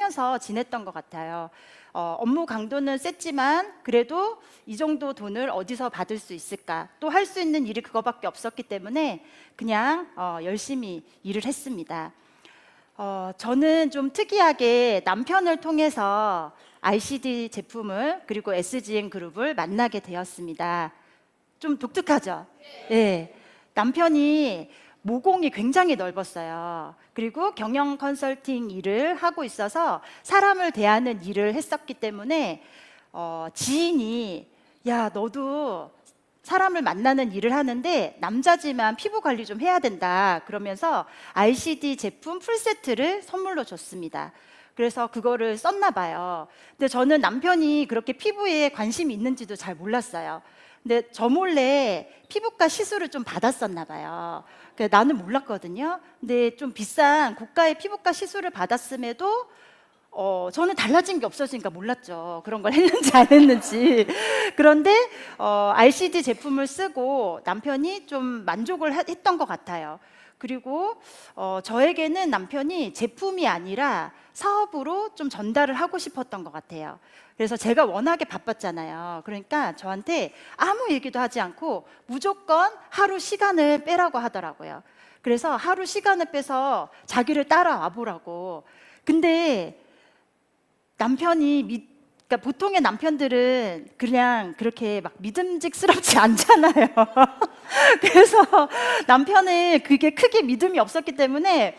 하면서 지냈던 것 같아요. 업무 강도는 셌지만 그래도 이 정도 돈을 어디서 받을 수 있을까? 또 할 수 있는 일이 그거밖에 없었기 때문에 그냥 열심히 일을 했습니다. 저는 좀 특이하게 남편을 통해서 ICD 제품을 그리고 SGN 그룹을 만나게 되었습니다. 좀 독특하죠? 네. 남편이 모공이 굉장히 넓었어요. 그리고 경영 컨설팅 일을 하고 있어서 사람을 대하는 일을 했었기 때문에 지인이 야, 너도 사람을 만나는 일을 하는데 남자지만 피부 관리 좀 해야 된다 그러면서 ICD 제품 풀세트를 선물로 줬습니다. 그래서 그거를 썼나 봐요. 근데 저는 남편이 그렇게 피부에 관심이 있는지도 잘 몰랐어요. 근데 저 몰래 피부과 시술을 좀 받았었나 봐요. 나는 몰랐거든요. 근데 좀 비싼 고가의 피부과 시술을 받았음에도 저는 달라진 게 없어지니까 몰랐죠. 그런 걸 했는지 안 했는지. 그런데 RCD 제품을 쓰고 남편이 좀 만족을 했던 것 같아요. 그리고 저에게는 남편이 제품이 아니라 사업으로 좀 전달을 하고 싶었던 것 같아요. 그래서 제가 워낙에 바빴잖아요. 그러니까 저한테 아무 얘기도 하지 않고 무조건 하루 시간을 빼라고 하더라고요. 그래서 하루 시간을 빼서 자기를 따라와 보라고. 근데 남편이 그러니까 보통의 남편들은 그냥 그렇게 막 믿음직스럽지 않잖아요. 그래서 남편은 그게 크게 믿음이 없었기 때문에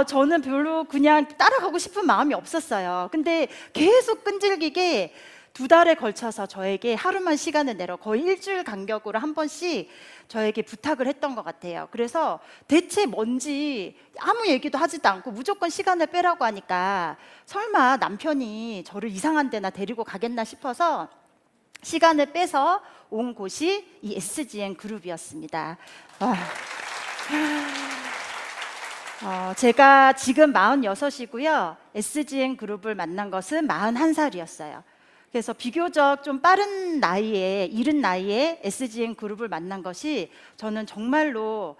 저는 별로 그냥 따라가고 싶은 마음이 없었어요. 근데 계속 끈질기게 2달에 걸쳐서 저에게 하루만 시간을 내러 거의 일주일 간격으로 한 번씩 저에게 부탁을 했던 것 같아요. 그래서 대체 뭔지 아무 얘기도 하지도 않고 무조건 시간을 빼라고 하니까 설마 남편이 저를 이상한 데나 데리고 가겠나 싶어서 시간을 빼서 온 곳이 이 SGN 그룹이었습니다. 제가 지금 46이고요. SGN 그룹을 만난 것은 41살이었어요. 그래서 비교적 좀 빠른 나이에, 이른 나이에 SGN 그룹을 만난 것이 저는 정말로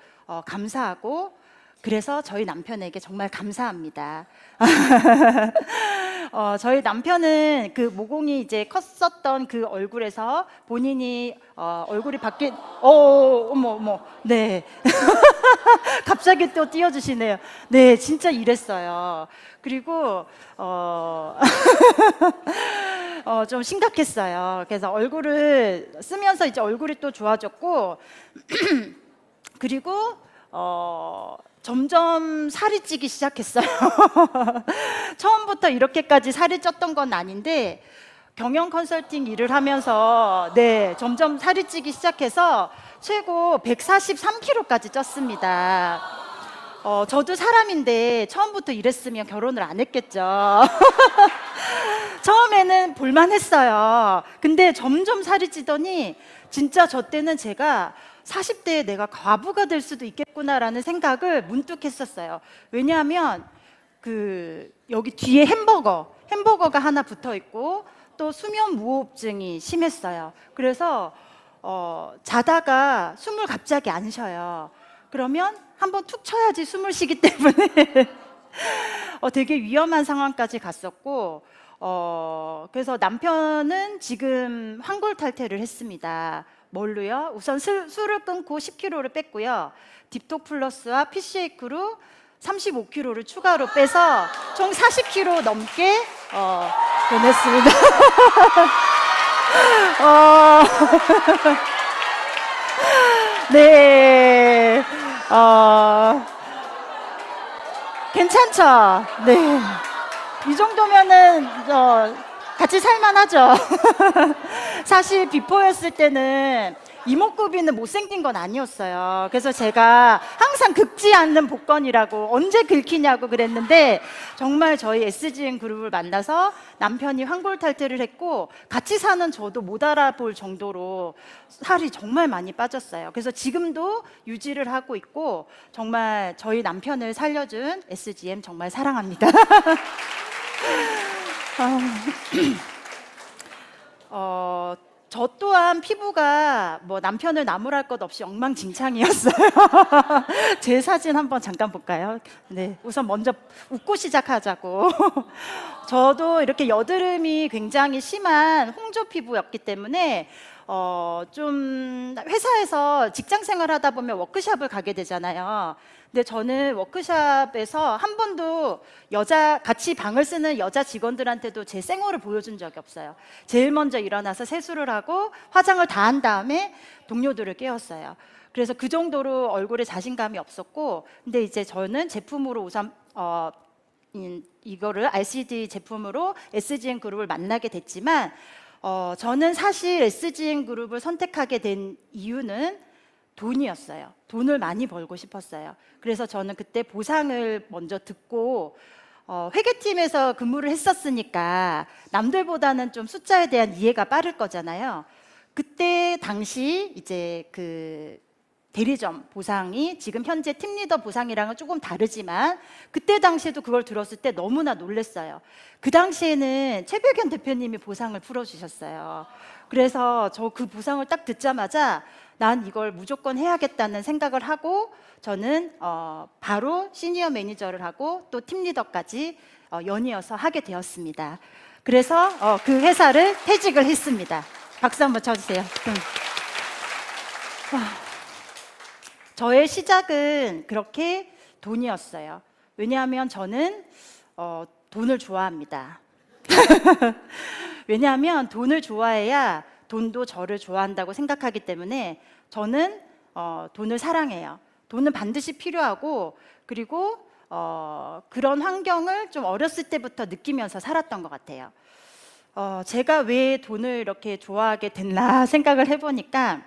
감사하고 그래서 저희 남편에게 정말 감사합니다. 저희 남편은 그 모공이 이제 컸었던 그 얼굴에서 본인이 얼굴이 바뀐 어머 네 갑자기 또 띄워주시네요. 네, 진짜 이랬어요. 그리고 좀 심각했어요. 그래서 얼굴을 쓰면서 이제 얼굴이 또 좋아졌고 그리고 점점 살이 찌기 시작했어요. 처음부터 이렇게까지 살이 쪘던 건 아닌데 경영 컨설팅 일을 하면서 네, 점점 살이 찌기 시작해서 최고 143kg까지 쪘습니다. 저도 사람인데 처음부터 이랬으면 결혼을 안 했겠죠. 처음에는 볼만했어요. 근데 점점 살이 찌더니 진짜 저 때는 제가 40대에 내가 과부가 될 수도 있겠구나라는 생각을 문득 했었어요. 왜냐하면 여기 뒤에 햄버거가 하나 붙어 있고 또 수면 무호흡증이 심했어요. 그래서 자다가 숨을 갑자기 안 쉬어요. 그러면 한번 툭 쳐야지 숨을 쉬기 때문에 되게 위험한 상황까지 갔었고 그래서 남편은 지금 환골탈태를 했습니다. 뭘로요? 우선 술을 끊고 10kg를 뺐고요. 딥톡 플러스와 피시에이크로 35kg를 추가로 빼서 총 40kg 넘게 보냈습니다. 네, 괜찮죠? 네, 이 정도면은 같이 살만하죠. 사실 비포였을 때는 이목구비는 못생긴 건 아니었어요. 그래서 제가 항상 긁지 않는 복권이라고 언제 긁히냐고 그랬는데 정말 저희 SGN 그룹을 만나서 남편이 환골탈태를 했고 같이 사는 저도 못 알아볼 정도로 살이 정말 많이 빠졌어요. 그래서 지금도 유지를 하고 있고 정말 저희 남편을 살려준 SGM 정말 사랑합니다. 저 또한 피부가 뭐 남편을 나무랄 것 없이 엉망진창이었어요. 제 사진 한번 잠깐 볼까요? 네, 우선 먼저 웃고 시작하자고. 저도 이렇게 여드름이 굉장히 심한 홍조 피부였기 때문에 좀 회사에서 직장 생활하다 보면 워크숍을 가게 되잖아요. 근데 저는 워크숍에서 한 번도 같이 방을 쓰는 여자 직원들한테도 제 생얼을 보여준 적이 없어요. 제일 먼저 일어나서 세수를 하고 화장을 다 한 다음에 동료들을 깨웠어요. 그래서 그 정도로 얼굴에 자신감이 없었고, 근데 이제 저는 제품으로 우선 이거를 RCD 제품으로 SGN 그룹을 만나게 됐지만, 저는 사실 SGN 그룹을 선택하게 된 이유는 돈이었어요. 돈을 많이 벌고 싶었어요. 그래서 저는 그때 보상을 먼저 듣고, 회계팀에서 근무를 했었으니까 남들보다는 좀 숫자에 대한 이해가 빠를 거잖아요. 그때 당시 이제 그 대리점 보상이 지금 현재 팀리더 보상이랑은 조금 다르지만, 그때 당시에도 그걸 들었을 때 너무나 놀랐어요. 그 당시에는 최백현 대표님이 보상을 풀어주셨어요. 그래서 저 그 보상을 딱 듣자마자 난 이걸 무조건 해야겠다는 생각을 하고, 저는 바로 시니어 매니저를 하고 또 팀리더까지 연이어서 하게 되었습니다. 그래서 그 회사를 퇴직을 했습니다. 박수 한번 쳐주세요. 저의 시작은 그렇게 돈이었어요. 왜냐하면 저는 돈을 좋아합니다. 왜냐하면 돈을 좋아해야 돈도 저를 좋아한다고 생각하기 때문에 저는 돈을 사랑해요. 돈은 반드시 필요하고, 그리고 그런 환경을 좀 어렸을 때부터 느끼면서 살았던 것 같아요. 제가 왜 돈을 이렇게 좋아하게 됐나 생각을 해보니까,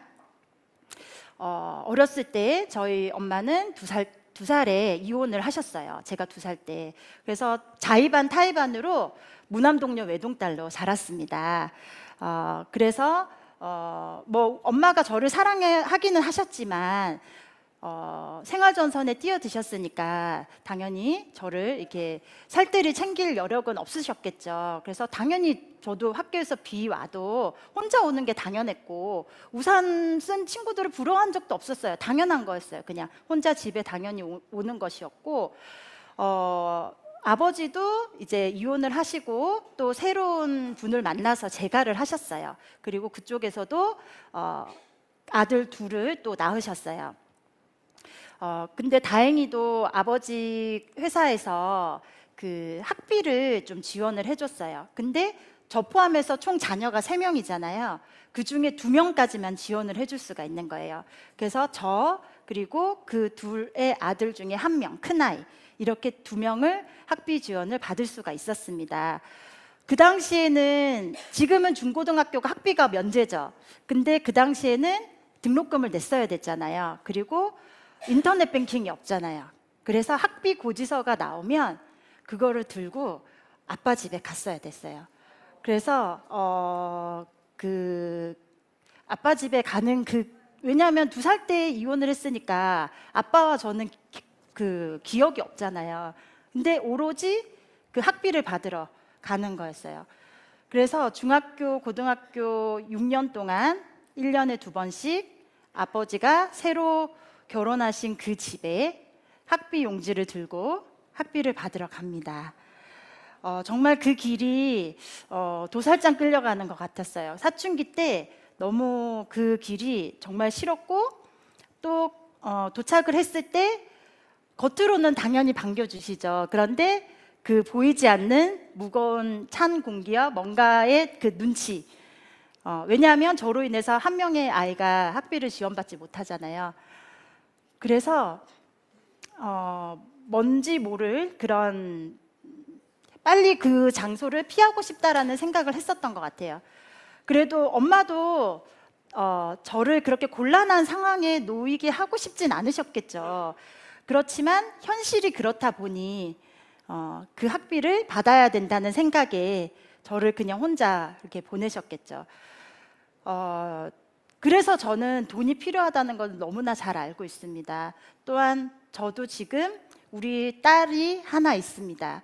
어렸을 때 저희 엄마는 두 살에 이혼을 하셨어요. 제가 2살 때. 그래서 자의반 타의반으로 무남동녀 외동딸로 자랐습니다. 그래서 뭐 엄마가 저를 사랑하기는 하셨지만 생활전선에 뛰어드셨으니까 당연히 저를 이렇게 살뜰히 챙길 여력은 없으셨겠죠. 그래서 당연히 저도 학교에서 비 와도 혼자 오는 게 당연했고, 우산 쓴 친구들을 부러워한 적도 없었어요. 당연한 거였어요. 그냥 혼자 집에 당연히 오는 것이었고, 아버지도 이제 이혼을 하시고 또 새로운 분을 만나서 재가를 하셨어요. 그리고 그쪽에서도 아들 둘을 또 낳으셨어요. 근데 다행히도 아버지 회사에서 그 학비를 좀 지원을 해줬어요. 근데 저 포함해서 총 자녀가 3명이잖아요. 그 중에 2명까지만 지원을 해줄 수가 있는 거예요. 그래서 저 그리고 그 둘의 아들 중에 1명, 큰아이, 이렇게 2명을 학비 지원을 받을 수가 있었습니다. 그 당시에는, 지금은 중고등학교가 학비가 면제죠. 근데 그 당시에는 등록금을 냈어야 됐잖아요. 그리고 인터넷 뱅킹이 없잖아요. 그래서 학비 고지서가 나오면 그거를 들고 아빠 집에 갔어야 됐어요. 그래서 그 아빠 집에 가는 왜냐하면 2살 때 이혼을 했으니까 아빠와 저는 그 기억이 없잖아요. 근데 오로지 그 학비를 받으러 가는 거였어요. 그래서 중학교, 고등학교 6년 동안 1년에 2번씩 아버지가 새로 결혼하신 그 집에 학비 용지를 들고 학비를 받으러 갑니다. 정말 그 길이 도살장 끌려가는 것 같았어요. 사춘기 때 너무 그 길이 정말 싫었고, 또 도착을 했을 때 겉으로는 당연히 반겨주시죠. 그런데 그 보이지 않는 무거운 찬 공기와 뭔가의 그 눈치, 왜냐하면 저로 인해서 1명의 아이가 학비를 지원받지 못하잖아요. 그래서 뭔지 모를 그런, 빨리 그 장소를 피하고 싶다라는 생각을 했었던 것 같아요. 그래도 엄마도 저를 그렇게 곤란한 상황에 놓이게 하고 싶진 않으셨겠죠. 그렇지만 현실이 그렇다 보니 그 학비를 받아야 된다는 생각에 저를 그냥 혼자 이렇게 보내셨겠죠. 그래서 저는 돈이 필요하다는 걸 너무나 잘 알고 있습니다. 또한 저도 지금 우리 딸이 하나 있습니다.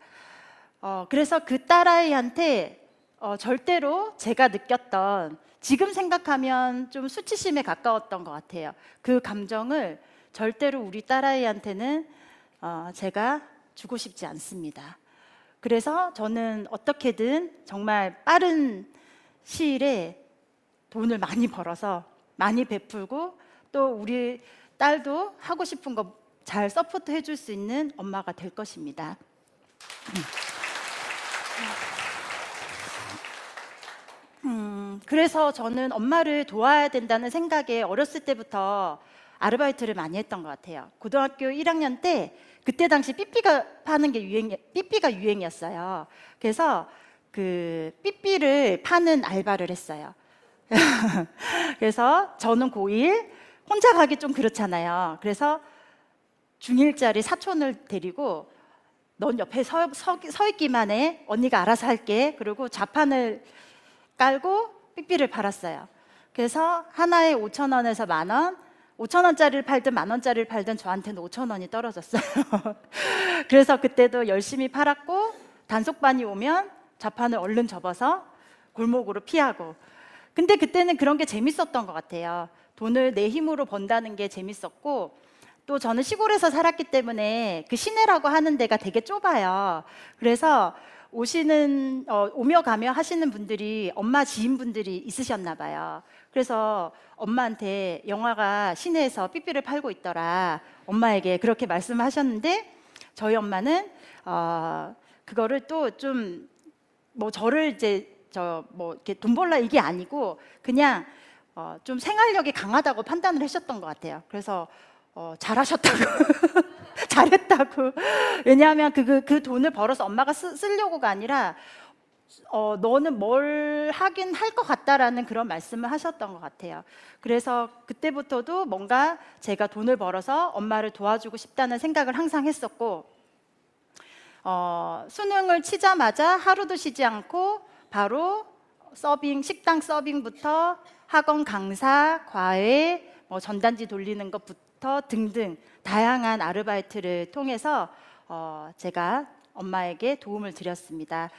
그래서 그 딸아이한테 절대로 제가 느꼈던 지금 생각하면 좀 수치심에 가까웠던 것 같아요. 그 감정을 절대로 우리 딸아이한테는 제가 주고 싶지 않습니다. 그래서 저는 어떻게든 정말 빠른 시일에 돈을 많이 벌어서 많이 베풀고 또 우리 딸도 하고 싶은 거 잘 서포트 해줄 수 있는 엄마가 될 것입니다. 그래서 저는 엄마를 도와야 된다는 생각에 어렸을 때부터 아르바이트를 많이 했던 것 같아요. 고등학교 1학년 때 그때 당시 삐삐가 파는 게 삐삐가 유행이었어요. 그래서 그 삐삐를 파는 알바를 했어요. 그래서 저는 고1 혼자 가기 좀 그렇잖아요. 그래서 중1짜리 사촌을 데리고 넌 옆에 서 있기만 해. 언니가 알아서 할게. 그리고 자판을 깔고 삐삐를 팔았어요. 그래서 하나에 5,000원에서 10,000원, 5,000원짜리를 팔든 10,000원짜리를 팔든 저한테는 5,000원이 떨어졌어요. 그래서 그때도 열심히 팔았고 단속반이 오면 자판을 얼른 접어서 골목으로 피하고. 근데 그때는 그런 게 재밌었던 것 같아요. 돈을 내 힘으로 번다는 게 재밌었고, 또 저는 시골에서 살았기 때문에 그 시내라고 하는 데가 되게 좁아요. 그래서 오며 가며 하시는 분들이 엄마 지인분들이 있으셨나 봐요. 그래서 엄마한테 영화가 시내에서 삐삐를 팔고 있더라, 엄마에게 그렇게 말씀하셨는데, 저희 엄마는 그거를 또 좀 뭐 저를 이제 이렇게 돈 벌라 이게 아니고 그냥 좀 생활력이 강하다고 판단을 하셨던 것 같아요. 그래서 잘하셨다고 잘했다고. 왜냐하면 그 돈을 벌어서 엄마가 쓰려고가 아니라 너는 뭘 하긴 할 것 같다라는 그런 말씀을 하셨던 것 같아요. 그래서 그때부터도 뭔가 제가 돈을 벌어서 엄마를 도와주고 싶다는 생각을 항상 했었고, 수능을 치자마자 하루도 쉬지 않고 바로 식당 서빙부터 학원 강사, 과외, 전단지 돌리는 것부터 등등 다양한 아르바이트를 통해서 제가 엄마에게 도움을 드렸습니다.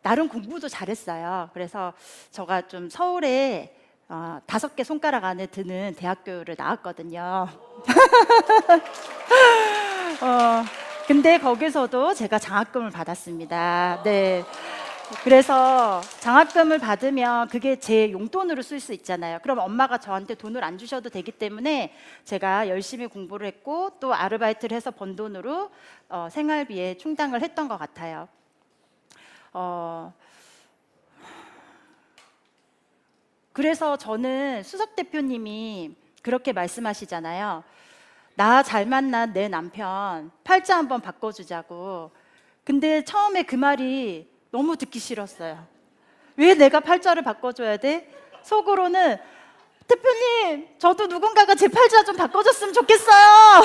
나름 공부도 잘했어요. 그래서 제가 좀 서울에 5개 손가락 안에 드는 대학교를 나왔거든요. 근데 거기서도 제가 장학금을 받았습니다. 네. 그래서 장학금을 받으면 그게 제 용돈으로 쓸 수 있잖아요. 그럼 엄마가 저한테 돈을 안 주셔도 되기 때문에 제가 열심히 공부를 했고 또 아르바이트를 해서 번 돈으로 생활비에 충당을 했던 것 같아요. 그래서 저는 수석 대표님이 그렇게 말씀하시잖아요. 나 잘 만난 내 남편 팔자 한번 바꿔주자고. 근데 처음에 그 말이 너무 듣기 싫었어요. 왜 내가 팔자를 바꿔줘야 돼? 속으로는 대표님, 저도 누군가가 제 팔자 좀 바꿔줬으면 좋겠어요.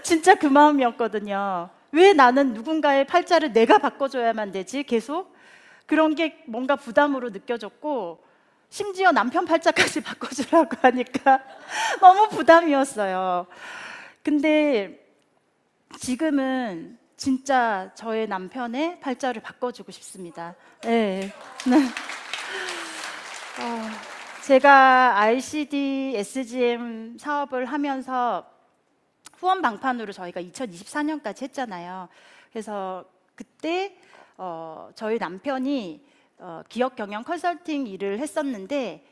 진짜 그 마음이었거든요. 왜 나는 누군가의 팔자를 내가 바꿔줘야만 되지? 계속 그런 게 뭔가 부담으로 느껴졌고, 심지어 남편 팔자까지 바꿔주라고 하니까 너무 부담이었어요. 근데 지금은 진짜 저의 남편의 팔자를 바꿔주고 싶습니다. 네. 제가 ICD, SGM 사업을 하면서 후원 방판으로 저희가 2024년까지 했잖아요. 그래서 그때 저희 남편이 기업 경영 컨설팅 일을 했었는데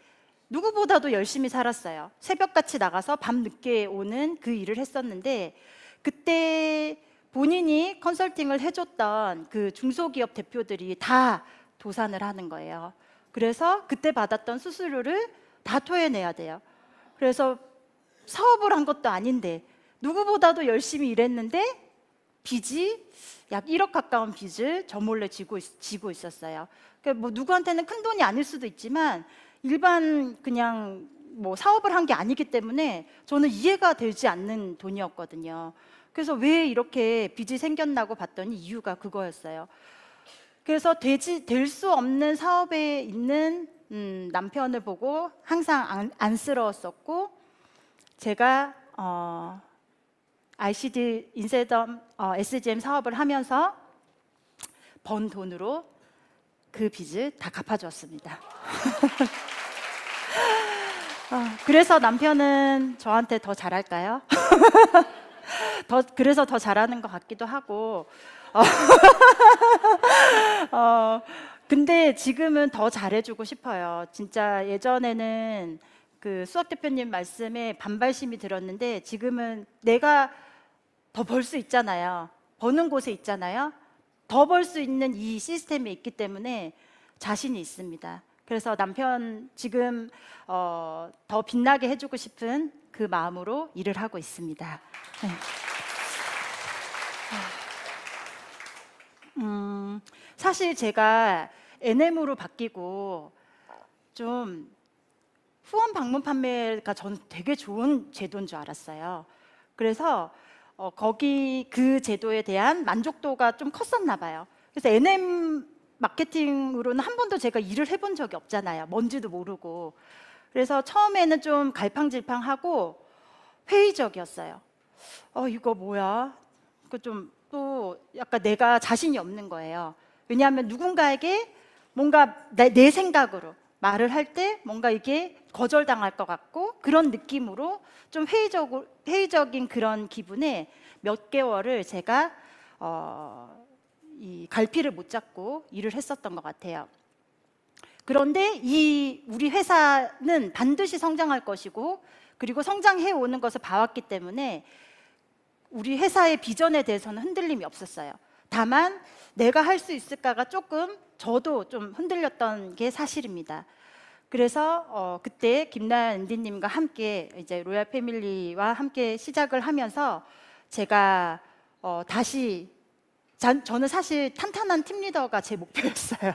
누구보다도 열심히 살았어요. 새벽같이 나가서 밤 늦게 오는 그 일을 했었는데, 그때 본인이 컨설팅을 해줬던 그 중소기업 대표들이 다 도산을 하는 거예요. 그래서 그때 받았던 수수료를 다 토해내야 돼요. 그래서 사업을 한 것도 아닌데 누구보다도 열심히 일했는데 빚이 약 1억 가까운 빚을 저 몰래 지고 있었어요. 그러니까 뭐 누구한테는 큰 돈이 아닐 수도 있지만 일반 그냥 뭐 사업을 한 게 아니기 때문에 저는 이해가 되지 않는 돈이었거든요. 그래서 왜 이렇게 빚이 생겼나고 봤더니 이유가 그거였어요. 그래서 될 수 없는 사업에 있는 남편을 보고 항상 안쓰러웠었고, 제가 ICD 인쇄덤 SGM 사업을 하면서 번 돈으로 그 빚을 다 갚아주었습니다. 그래서 남편은 저한테 더 잘할까요? 그래서 더 잘하는 것 같기도 하고. 근데 지금은 더 잘해주고 싶어요. 진짜 예전에는 그 수학 대표님 말씀에 반발심이 들었는데 지금은 내가 더 벌 수 있잖아요. 버는 곳에 있잖아요. 더 벌 수 있는 이 시스템에 있기 때문에 자신이 있습니다. 그래서 남편 지금 더 빛나게 해주고 싶은 그 마음으로 일을 하고 있습니다. 네. 사실 제가 NM으로 바뀌고 좀 후원 방문 판매가 저는 되게 좋은 제도인 줄 알았어요. 그래서 거기 그 제도에 대한 만족도가 좀 컸었나 봐요. 그래서 NM 마케팅으로는 한 번도 제가 일을 해본 적이 없잖아요. 뭔지도 모르고. 그래서 처음에는 좀 갈팡질팡하고 회의적이었어요. 이거 뭐야? 그 좀 또 약간 내가 자신이 없는 거예요. 왜냐하면 누군가에게 뭔가 내 생각으로 말을 할 때 뭔가 이게 거절당할 것 같고 그런 느낌으로 좀 회의적인 그런 기분에 몇 개월을 제가 이 갈피를 못 잡고 일을 했었던 것 같아요. 그런데 우리 회사는 반드시 성장할 것이고 그리고 성장해 오는 것을 봐왔기 때문에 우리 회사의 비전에 대해서는 흔들림이 없었어요. 다만 내가 할 수 있을까가 조금 저도 좀 흔들렸던 게 사실입니다. 그래서 그때 김나연 MD님과 함께 이제 로얄 패밀리와 함께 시작을 하면서 제가 다시 저는 사실 탄탄한 팀 리더가 제 목표였어요.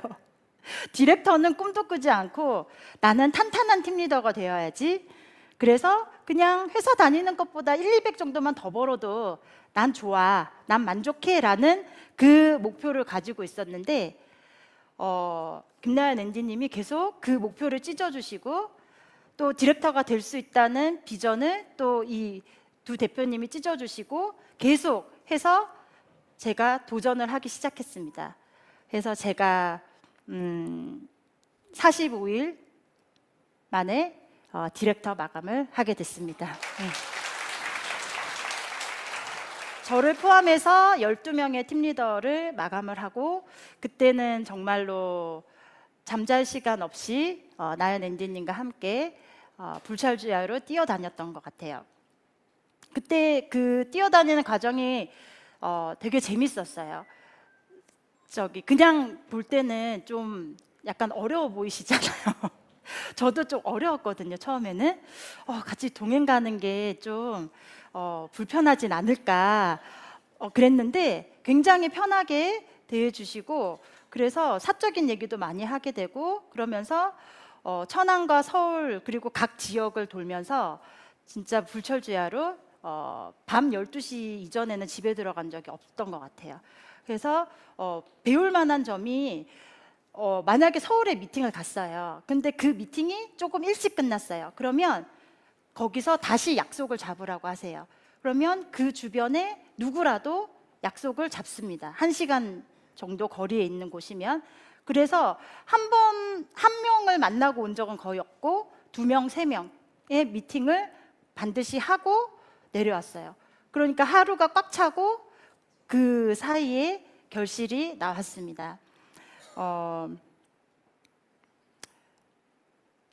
디렉터는 꿈도 꾸지 않고 나는 탄탄한 팀 리더가 되어야지. 그래서 그냥 회사 다니는 것보다 1, 200 정도만 더 벌어도 난 좋아, 난 만족해 라는 그 목표를 가지고 있었는데 김나연 MD님이 계속 그 목표를 찢어주시고 또 디렉터가 될 수 있다는 비전을 또 이 두 대표님이 찢어주시고 계속 해서 제가 도전을 하기 시작했습니다. 그래서 제가 45일 만에 디렉터 마감을 하게 됐습니다. 네. 저를 포함해서 12명의 팀리더를 마감을 하고 그때는 정말로 잠잘 시간 없이 나연 MD님과 함께 불철주야로 뛰어다녔던 것 같아요. 그때 그 뛰어다니는 과정이 되게 재밌었어요. 그냥 볼 때는 좀 약간 어려워 보이시잖아요. 저도 좀 어려웠거든요, 처음에는. 같이 동행 가는 게 좀 불편하진 않을까 그랬는데 굉장히 편하게 대해주시고 그래서 사적인 얘기도 많이 하게 되고 그러면서 천안과 서울 그리고 각 지역을 돌면서 진짜 불철주야로 밤 12시 이전에는 집에 들어간 적이 없던 것 같아요. 그래서 배울 만한 점이 만약에 서울에 미팅을 갔어요. 근데 그 미팅이 조금 일찍 끝났어요. 그러면 거기서 다시 약속을 잡으라고 하세요. 그러면 그 주변에 누구라도 약속을 잡습니다. 1시간 정도 거리에 있는 곳이면. 그래서 한 명을 만나고 온 적은 거의 없고 2명, 3명의 미팅을 반드시 하고 내려왔어요. 그러니까 하루가 꽉 차고 그 사이에 결실이 나왔습니다.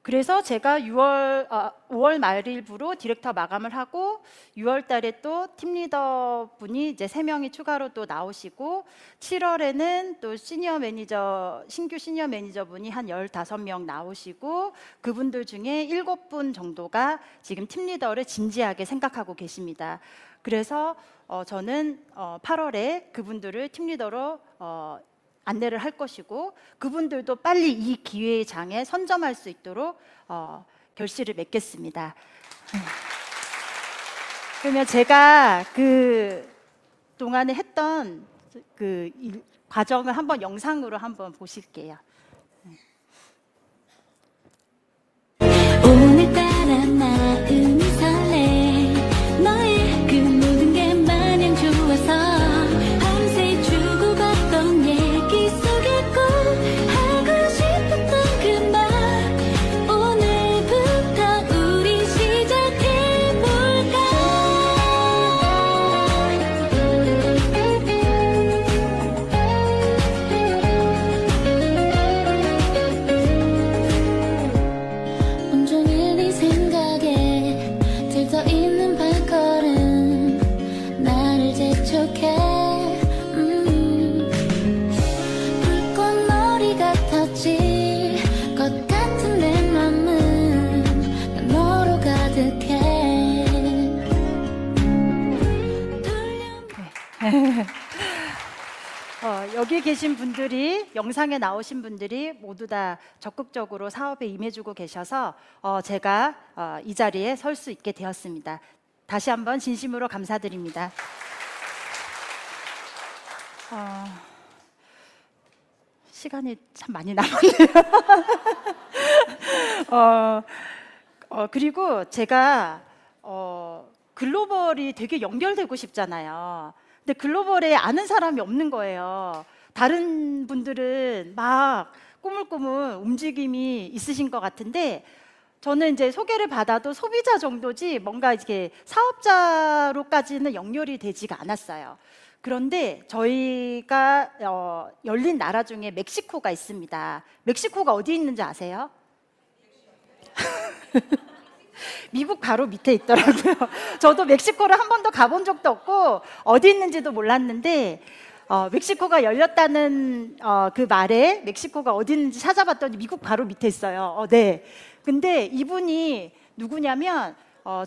그래서 제가 5월 말일부로 디렉터 마감을 하고 6월 달에 또 팀리더 분이 이제 3명이 추가로 또 나오시고 7월에는 또 신규 시니어 매니저 분이 한 15명 나오시고 그분들 중에 7분 정도가 지금 팀리더를 진지하게 생각하고 계십니다. 그래서 저는 8월에 그분들을 팀리더로 안내를 할 것이고 그분들도 빨리 이 기회의 장에 선점할 수 있도록 결실을 맺겠습니다. 그러면 제가 그 동안에 했던 그 과정을 한번 영상으로 한번 보실게요. 오늘따라 마음이 설레 너의 그 모든 게 마냥 좋아서 밤새 주고 받던 얘기 속에 꼭 하고 싶었던 그 말 계신 분들이, 영상에 나오신 분들이 모두 다 적극적으로 사업에 임해주고 계셔서 제가 이 자리에 설 수 있게 되었습니다. 다시 한번 진심으로 감사드립니다. 시간이 참 많이 남았네요. 그리고 제가 글로벌이 되게 연결되고 싶잖아요. 근데 글로벌에 아는 사람이 없는 거예요. 다른 분들은 막 꾸물꾸물 움직임이 있으신 것 같은데 저는 이제 소개를 받아도 소비자 정도지 뭔가 이렇게 사업자로까지는 연결이 되지가 않았어요. 그런데 저희가 열린 나라 중에 멕시코가 있습니다. 멕시코가 어디 있는지 아세요? 미국 바로 밑에 있더라고요. 저도 멕시코를 한 번도 가본 적도 없고 어디 있는지도 몰랐는데 멕시코가 열렸다는 그 말에 멕시코가 어디 있는지 찾아봤더니 미국 바로 밑에 있어요. 네. 근데 이분이 누구냐면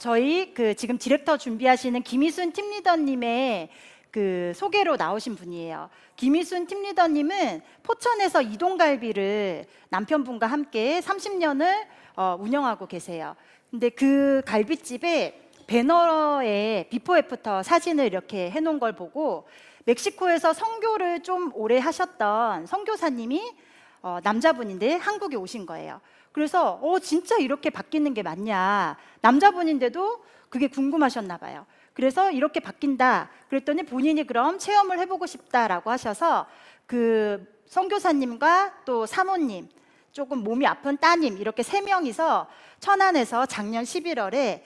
저희 그 지금 디렉터 준비하시는 김희순 팀리더님의 그 소개로 나오신 분이에요. 김희순 팀리더님은 포천에서 이동갈비를 남편분과 함께 30년을 운영하고 계세요. 근데 그 갈비집에 배너에 비포 애프터 사진을 이렇게 해놓은 걸 보고 멕시코에서 선교를 좀 오래 하셨던 선교사님이 남자분인데 한국에 오신 거예요. 그래서 진짜 이렇게 바뀌는 게 맞냐, 남자분인데도 그게 궁금하셨나 봐요. 그래서 이렇게 바뀐다 그랬더니 본인이 그럼 체험을 해보고 싶다라고 하셔서 그 선교사님과 또 사모님, 조금 몸이 아픈 따님, 이렇게 3명이서 천안에서 작년 11월에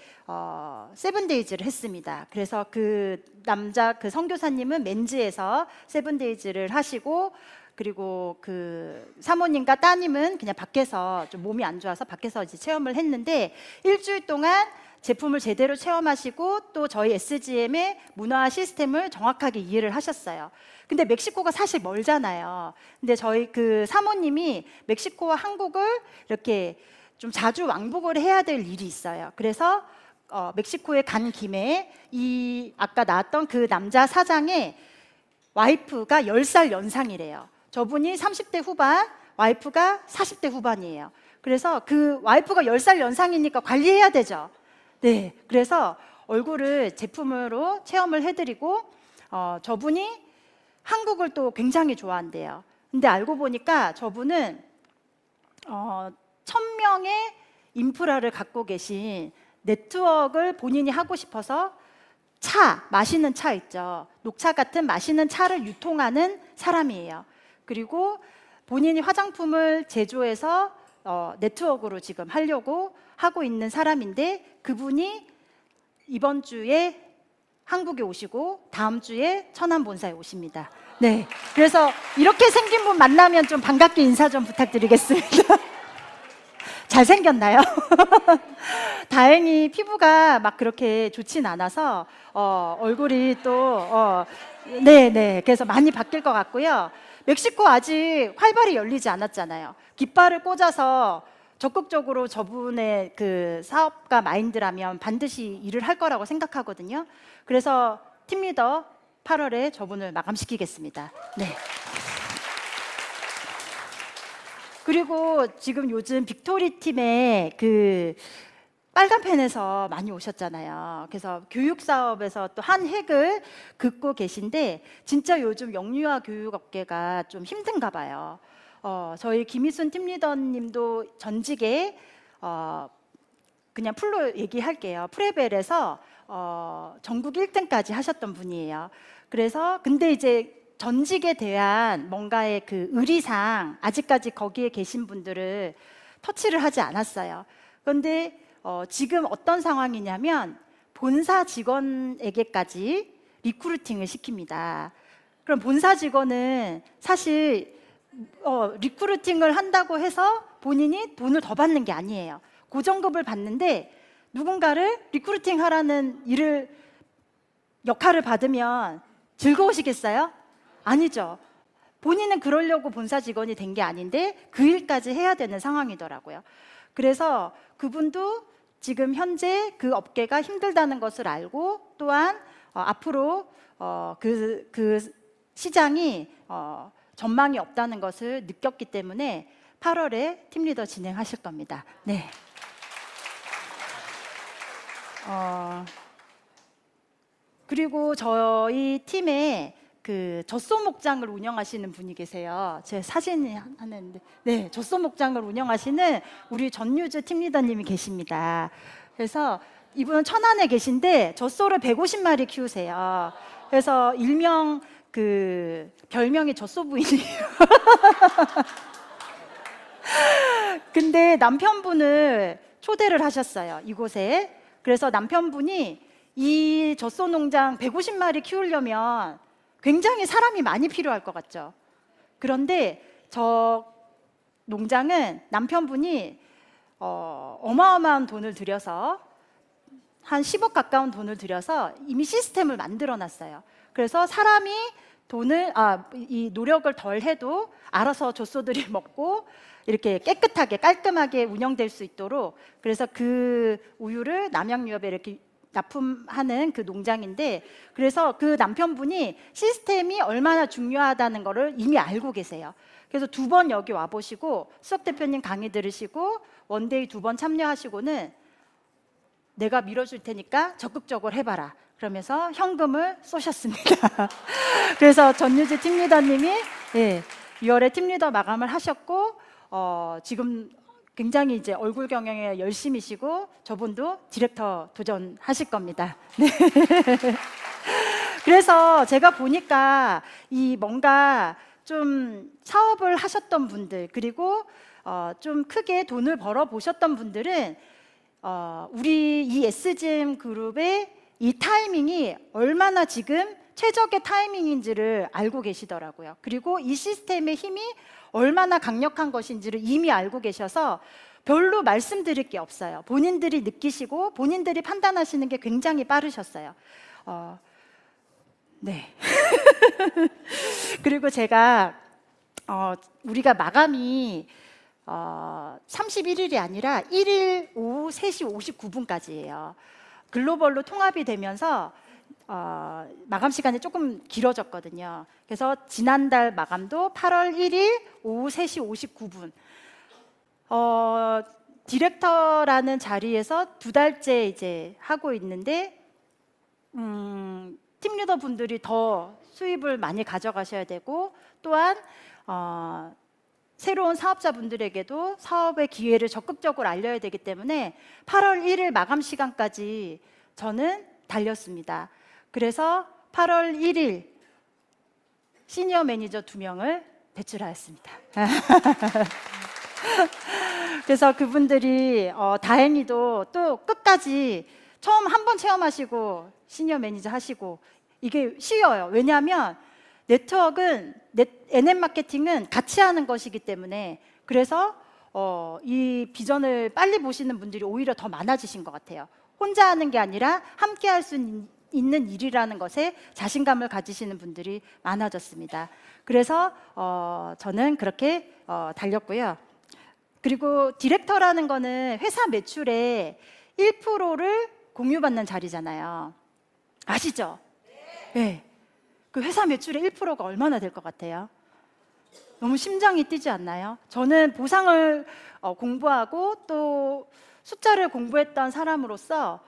세븐데이즈를 했습니다. 그래서 그 남자 그 선교사님은 맨즈에서 세븐데이즈를 하시고, 그리고 그 사모님과 따님은 그냥 밖에서 좀 몸이 안 좋아서 밖에서 이제 체험을 했는데 일주일 동안 제품을 제대로 체험하시고 또 저희 SGM의 문화 시스템을 정확하게 이해를 하셨어요. 근데 멕시코가 사실 멀잖아요. 근데 저희 그 사모님이 멕시코와 한국을 이렇게 좀 자주 왕복을 해야 될 일이 있어요. 그래서 멕시코에 간 김에 이 아까 나왔던 그 남자 사장의 와이프가 10살 연상이래요. 저분이 30대 후반, 와이프가 40대 후반이에요. 그래서 그 와이프가 10살 연상이니까 관리해야 되죠. 네, 그래서 얼굴을 제품으로 체험을 해드리고 저분이 한국을 또 굉장히 좋아한대요. 근데 알고 보니까 저분은 1000명의 인프라를 갖고 계신 네트워크를 본인이 하고 싶어서 마시는 차 있죠. 녹차 같은 마시는 차를 유통하는 사람이에요. 그리고 본인이 화장품을 제조해서 네트워크로 지금 하려고 하고 있는 사람인데 그분이 이번 주에 한국에 오시고 다음 주에 천안 본사에 오십니다. 네, 그래서 이렇게 생긴 분 만나면 좀 반갑게 인사 좀 부탁드리겠습니다. 잘생겼나요? 다행히 피부가 막 그렇게 좋진 않아서 얼굴이 또 네네, 그래서 많이 바뀔 것 같고요. 멕시코 아직 활발히 열리지 않았잖아요. 깃발을 꽂아서 적극적으로 저분의 그 사업가 마인드라면 반드시 일을 할 거라고 생각하거든요. 그래서 팀리더 8월에 저분을 마감시키겠습니다. 네. 그리고 지금 요즘 빅토리 팀의 그 빨간 펜에서 많이 오셨잖아요. 그래서 교육 사업에서 또 한 획을 긋고 계신데 진짜 요즘 영유아 교육 업계가 좀 힘든가 봐요. 저희 김희순 팀리더님도 전직에 그냥 풀로 얘기할게요. 프레벨에서 전국 1등까지 하셨던 분이에요. 그래서 근데 이제 전직에 대한 뭔가의 그 의리상 아직까지 거기에 계신 분들을 터치를 하지 않았어요. 그런데 지금 어떤 상황이냐면 본사 직원에게까지 리크루팅을 시킵니다. 그럼 본사 직원은 사실 리크루팅을 한다고 해서 본인이 돈을 더 받는 게 아니에요. 고정급을 받는데 누군가를 리크루팅 하라는 역할을 받으면 즐거우시겠어요? 아니죠. 본인은 그러려고 본사 직원이 된 게 아닌데 그 일까지 해야 되는 상황이더라고요. 그래서 그분도 지금 현재 그 업계가 힘들다는 것을 알고 또한 앞으로 그 시장이 전망이 없다는 것을 느꼈기 때문에 8월에 팀리더 진행하실 겁니다. 네. 그리고 저희 팀에 그 젖소 목장을 운영하시는 분이 계세요. 제 사진이 하는데, 네, 젖소 목장을 운영하시는 우리 전유주 팀리더님이 계십니다. 그래서 이분은 천안에 계신데 젖소를 150마리 키우세요. 그래서 일명 그 별명이 젖소 부인이에요. 근데 남편분을 초대를 하셨어요, 이곳에. 그래서 남편분이 이 젖소 농장 150마리 키우려면 굉장히 사람이 많이 필요할 것 같죠. 그런데 저 농장은 남편분이 어마어마한 돈을 들여서 한 10억 가까운 돈을 들여서 이미 시스템을 만들어 놨어요. 그래서 사람이 이 노력을 덜 해도 알아서 젖소들이 먹고 이렇게 깨끗하게 깔끔하게 운영될 수 있도록, 그래서 그 우유를 남양유업에 이렇게 납품하는 그 농장인데, 그래서 그 남편분이 시스템이 얼마나 중요하다는 거를 이미 알고 계세요. 그래서 2번 여기 와보시고 수석 대표님 강의 들으시고 원데이 2번 참여하시고는 내가 밀어줄 테니까 적극적으로 해봐라 그러면서 현금을 쏘셨습니다. 그래서 전유지 팀리더님이 6월에 팀리더 마감을 하셨고, 지금 굉장히 이제 얼굴 경영에 열심히시고 저분도 디렉터 도전하실 겁니다. 네. 그래서 제가 보니까 이 뭔가 좀 사업을 하셨던 분들, 그리고 좀 크게 돈을 벌어 보셨던 분들은 우리 이 SGM 그룹의 이 타이밍이 얼마나 지금 최적의 타이밍인지를 알고 계시더라고요. 그리고 이 시스템의 힘이 얼마나 강력한 것인지를 이미 알고 계셔서 별로 말씀드릴 게 없어요. 본인들이 느끼시고 본인들이 판단하시는 게 굉장히 빠르셨어요. 네. 그리고 제가 우리가 마감이 31일이 아니라 1일 오후 3시 59분까지예요. 글로벌로 통합이 되면서 마감 시간이 조금 길어졌거든요. 그래서 지난달 마감도 8월 1일 오후 3시 59분. 디렉터라는 자리에서 2달째 이제 하고 있는데, 팀리더 분들이 더 수입을 많이 가져가셔야 되고, 또한 새로운 사업자분들에게도 사업의 기회를 적극적으로 알려야 되기 때문에 8월 1일 마감 시간까지 저는 달렸습니다. 그래서 8월 1일 시니어 매니저 2명을 배출하였습니다. 그래서 그분들이 다행히도 또 끝까지 처음 한 번 체험하시고 시니어 매니저 하시고, 이게 쉬워요. 왜냐하면 네트워크는 NM 마케팅은 같이 하는 것이기 때문에, 그래서 이 비전을 빨리 보시는 분들이 오히려 더 많아지신 것 같아요. 혼자 하는 게 아니라 함께 할 수 있는 일이라는 것에 자신감을 가지시는 분들이 많아졌습니다. 그래서 저는 그렇게 달렸고요. 그리고 디렉터라는 거는 회사 매출의 1%를 공유받는 자리잖아요. 아시죠? 네. 그 회사 매출의 1%가 얼마나 될 것 같아요? 너무 심장이 뛰지 않나요? 저는 보상을 공부하고 또 숫자를 공부했던 사람으로서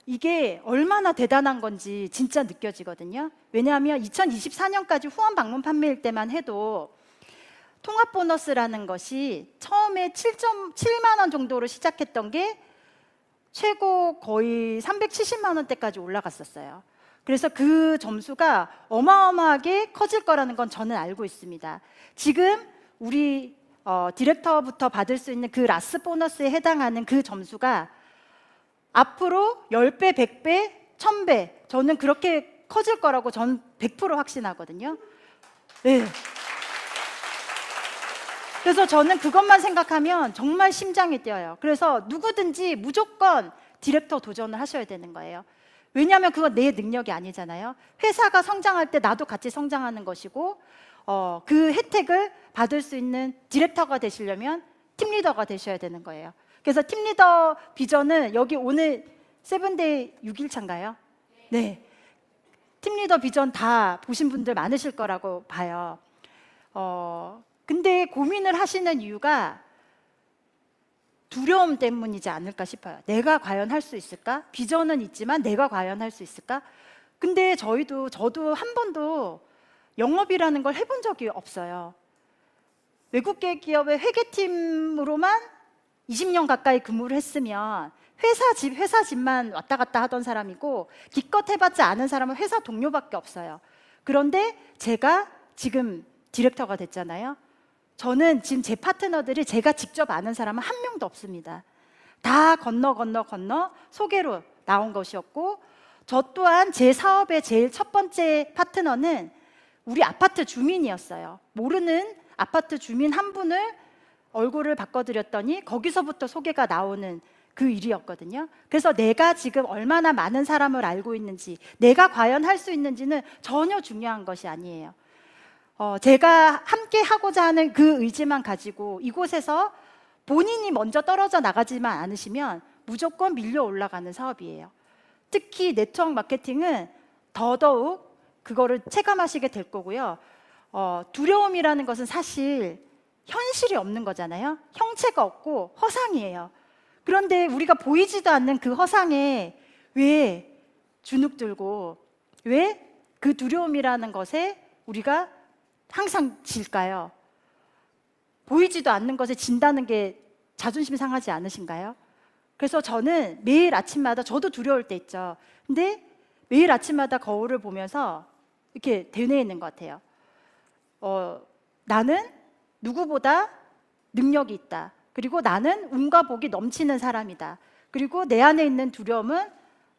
이게 얼마나 대단한 건지 진짜 느껴지거든요. 왜냐하면 2024년까지 후원 방문 판매일 때만 해도 통합 보너스라는 것이 처음에 7.7만 원 정도로 시작했던 게 최고 거의 370만 원대까지 올라갔었어요. 그래서 그 점수가 어마어마하게 커질 거라는 건 저는 알고 있습니다. 지금 우리 디렉터부터 받을 수 있는 그 라스 보너스에 해당하는 그 점수가 앞으로 10배, 100배, 1000배, 저는 그렇게 커질 거라고 저는 100% 확신하거든요. 네. 그래서 저는 그것만 생각하면 정말 심장이 뛰어요. 그래서 누구든지 무조건 디렉터 도전을 하셔야 되는 거예요. 왜냐하면 그건 내 능력이 아니잖아요. 회사가 성장할 때 나도 같이 성장하는 것이고, 그 혜택을 받을 수 있는 디렉터가 되시려면 팀리더가 되셔야 되는 거예요. 그래서 팀리더 비전은 여기 오늘 세븐데이 6일차인가요? 네. 팀리더 비전 다 보신 분들 많으실 거라고 봐요. 근데 고민을 하시는 이유가 두려움 때문이지 않을까 싶어요. 내가 과연 할 수 있을까? 비전은 있지만 내가 과연 할 수 있을까? 근데 저도 한 번도 영업이라는 걸 해본 적이 없어요. 외국계 기업의 회계팀으로만 20년 가까이 근무를 했으면 회사 집만 왔다 갔다 하던 사람이고, 기껏 해봤자 아는 사람은 회사 동료밖에 없어요. 그런데 제가 지금 디렉터가 됐잖아요. 저는 지금 제 파트너들이 제가 직접 아는 사람은 한 명도 없습니다. 다 건너 소개로 나온 것이었고, 저 또한 제 사업의 제일 첫 번째 파트너는 우리 아파트 주민이었어요. 모르는 아파트 주민 한 분을 얼굴을 바꿔드렸더니 거기서부터 소개가 나오는 그 일이었거든요. 그래서 내가 지금 얼마나 많은 사람을 알고 있는지, 내가 과연 할 수 있는지는 전혀 중요한 것이 아니에요. 제가 함께 하고자 하는 그 의지만 가지고 이곳에서 본인이 먼저 떨어져 나가지만 않으시면 무조건 밀려 올라가는 사업이에요. 특히 네트워크 마케팅은 더더욱 그거를 체감하시게 될 거고요. 두려움이라는 것은 사실 현실이 없는 거잖아요. 형체가 없고 허상이에요. 그런데 우리가 보이지도 않는 그 허상에 왜 주눅 들고, 왜 그 두려움이라는 것에 우리가 항상 질까요? 보이지도 않는 것에 진다는 게 자존심 상하지 않으신가요? 그래서 저는 매일 아침마다, 저도 두려울 때 있죠. 근데 매일 아침마다 거울을 보면서 이렇게 되뇌이는 것 같아요. 나는 누구보다 능력이 있다. 그리고 나는 운과 복이 넘치는 사람이다. 그리고 내 안에 있는 두려움은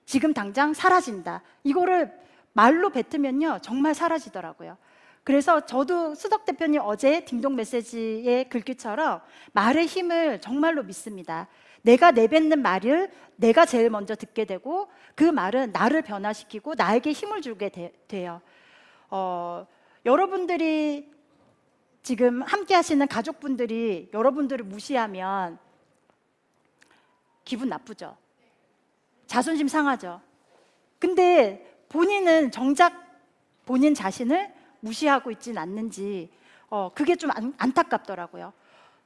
지금 당장 사라진다. 이거를 말로 뱉으면요, 정말 사라지더라고요. 그래서 저도 수덕 대표님 어제 딩동 메시지의 글귀처럼 말의 힘을 정말로 믿습니다. 내가 내뱉는 말을 내가 제일 먼저 듣게 되고, 그 말은 나를 변화시키고 나에게 힘을 주게 돼요. 여러분들이 지금 함께 하시는 가족분들이 여러분들을 무시하면 기분 나쁘죠? 자존심 상하죠? 근데 본인은 정작 본인 자신을 무시하고 있진 않는지 그게 좀 안타깝더라고요.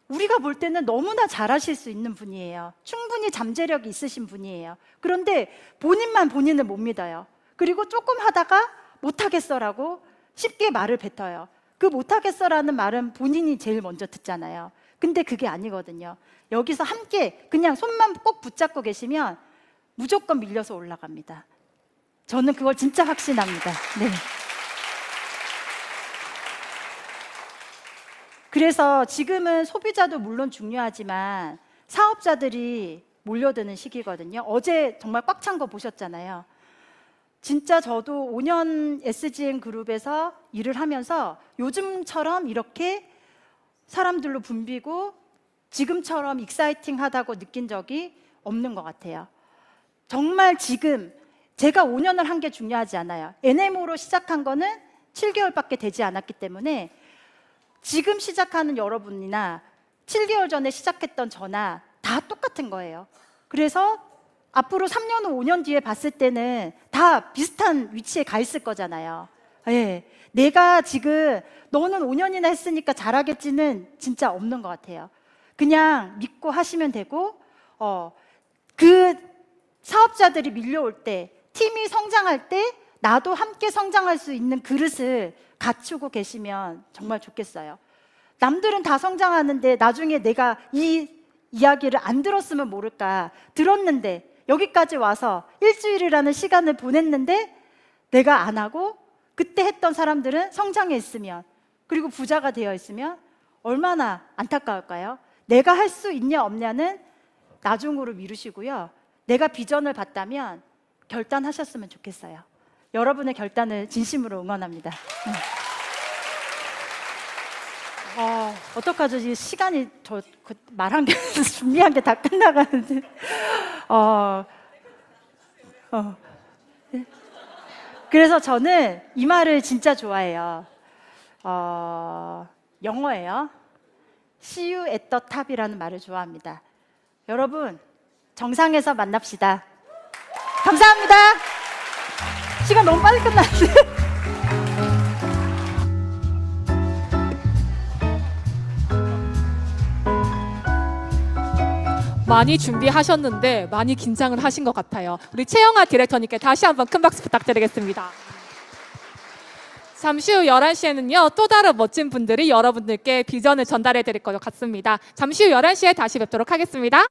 우리가 볼 때는 너무나 잘하실 수 있는 분이에요. 충분히 잠재력이 있으신 분이에요. 그런데 본인만 본인을 못 믿어요. 그리고 조금 하다가 못하겠어라고 쉽게 말을 뱉어요. 그 못하겠어라는 말은 본인이 제일 먼저 듣잖아요. 근데 그게 아니거든요. 여기서 함께 그냥 손만 꼭 붙잡고 계시면 무조건 밀려서 올라갑니다. 저는 그걸 진짜 확신합니다. 네. 그래서 지금은 소비자도 물론 중요하지만 사업자들이 몰려드는 시기거든요. 어제 정말 꽉 찬 거 보셨잖아요. 진짜 저도 5년 SGN 그룹에서 일을 하면서 요즘처럼 이렇게 사람들로 붐비고 지금처럼 익사이팅하다고 느낀 적이 없는 것 같아요. 정말 지금 제가 5년을 한 게 중요하지 않아요. NMO로 시작한 거는 7개월밖에 되지 않았기 때문에 지금 시작하는 여러분이나 7개월 전에 시작했던 저나 다 똑같은 거예요. 그래서 앞으로 3년 후 5년 뒤에 봤을 때는 다 비슷한 위치에 가 있을 거잖아요. 예. 내가 지금 너는 5년이나 했으니까 잘하겠지는 진짜 없는 것 같아요. 그냥 믿고 하시면 되고, 그 사업자들이 밀려올 때, 팀이 성장할 때 나도 함께 성장할 수 있는 그릇을 갖추고 계시면 정말 좋겠어요. 남들은 다 성장하는데 나중에 내가 이 이야기를 안 들었으면 모를까, 들었는데 여기까지 와서 일주일이라는 시간을 보냈는데 내가 안 하고 그때 했던 사람들은 성장해 있으면, 그리고 부자가 되어 있으면 얼마나 안타까울까요? 내가 할 수 있냐 없냐는 나중으로 미루시고요. 내가 비전을 봤다면 결단하셨으면 좋겠어요. 여러분의 결단을 진심으로 응원합니다. 어떡하죠? 이 시간이 저 말한 게 준비한 게 다 끝나가는데. 그래서 저는 이 말을 진짜 좋아해요. 영어예요. See you at the top이라는 말을 좋아합니다. 여러분, 정상에서 만납시다. 감사합니다. 시간 너무 빨리 끝났는데. 많이 준비하셨는데 많이 긴장을 하신 것 같아요. 우리 최영아 디렉터님께 다시 한번 큰 박수 부탁드리겠습니다. 잠시 후 11시에는요, 또 다른 멋진 분들이 여러분들께 비전을 전달해 드릴 것 같습니다. 잠시 후 11시에 다시 뵙도록 하겠습니다.